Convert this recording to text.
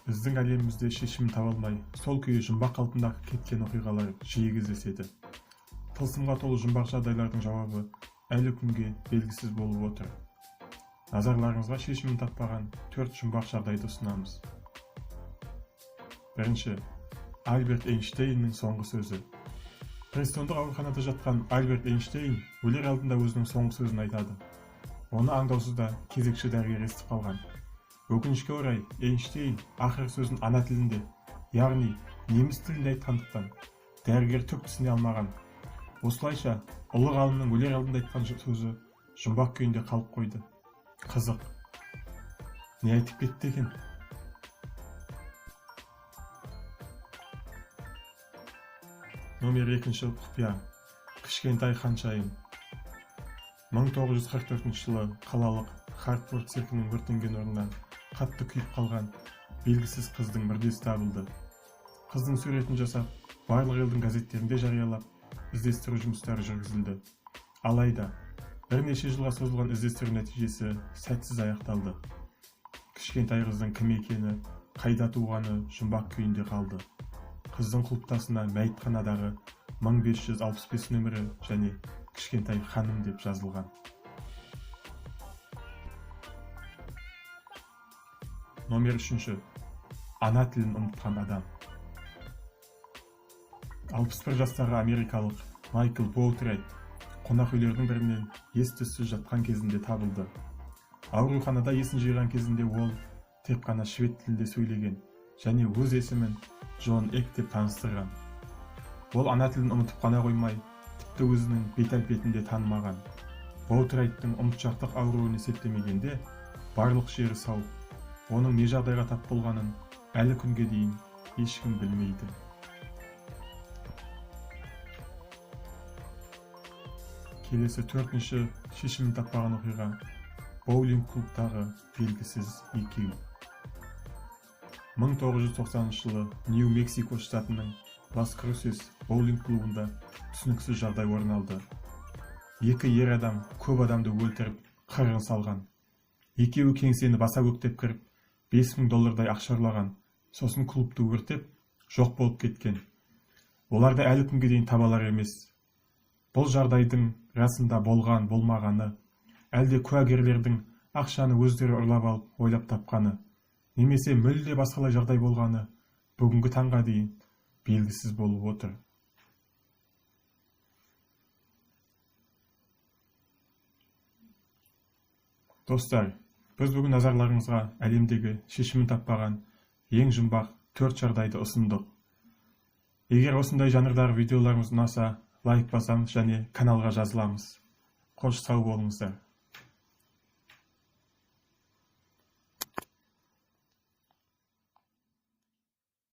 Біздің әлемімізде шешімін таба алмай, сол күйі жұмбақ қалпында кеткен оқиғалар жиі кездеседі. Тылсымға толы жұмбақ жағдайлардың жауабы әлі күнге белгісіз болып отыр. Назарларыңызға шешімін таппаған 4 жұмбақ жағдайды ұсынамыз. Бірінші, Альберт Эйнштейннің соңғы сөзі. Престондық ауруханада жатқан Альберт Эйнштейн өлер алдында өзінің соңғы сөзін айтады. Оны аңдаусызда кезекші дәрігер естіп қалған. Өкінішке орай, Эйнштейн ақырғы сөзін ана тілінде, яғни неміс тілінде айтқандықтан, дәрігер түк түсіне алмаған. Осылайша, ұлы ғалымның өлер алдында айтқан сөзі жұмбақ күйінде қалып қойды. Қызық. Не айтып кетті екен? Номер 2 құпия. Кішкентай ханшайым. 1944 жылы қалалық Хартфорд циркінің өртенген орнынан қатты күйіп қалған белгісіз қыздың мүрдесі табылды. Қыздың суретін жасап, барлық елдің газеттерінде жариялап, іздестіру жұмыстары жүргізілді. Алайда, бірнеше жылға созылған іздестіру нәтижесі сәтсіз аяқталды. Кішкентай қыздың кім екені, қайда туғаны жұмбақ күйінде қалды. Қыздың құлпытасына мәйітханадағы 1565 нөмірі және кішкентай ханым деп жазылған. Номер 3. Ана тілін ұмытқан адам. 61 жастағы америкалық Майкл Боутрайт қонақ үйлердің бірінен ес-түссіз жатқан кезінде табылды. Ауруханада есін жиған кезінде ол тек қана швед тілінде сөйлеген және өз есімін Джон Эк деп таныстырған. Ол ана тілін ұмытып қана қоймай, тіпті өзінің бет-әлпетінде танымаған. Боутрайттың ұмытшақтық ауруын есептемегенде, барлық жері сау. Оның не жағдайға тап болғанын әлі күнге дейін ешкім білмейді. Келесі 4-ші шешімін таппаған оқиға боулинг клубтағы белгісіз екеу. 1990 жылы Нью-Мексико штатының Лас-Крусес боулинг клубында түсініксіз жағдай орын алды. 2 ер адам көп адамды өлтіріп, қырғын салған. Екеуі кеңсені баса көктеп кіріп, $5000 ақша ұрлаған, сосын клубты өртеп, жоқ болып кеткен. Оларды әлі күнге дейін табалар емес. Бұл жағдайдың расында болған-болмағаны, әлде куәгерлердің ақшаны өздері ұрлап алып, ойлап тапқаны, немесе мүлде басқалай жағдай болғаны бүгінгі таңға дейін белгісіз болып отыр. Достар, біз бүгін назарларыңызға әлемдегі шешімін таппаған ең жұмбақ 4 жағдайды ұсындық. Егер осындай жанрдағы видеоларымыз ұнаса, лайк басамыз және каналға жазыламыз. Қош сау болыңыздар.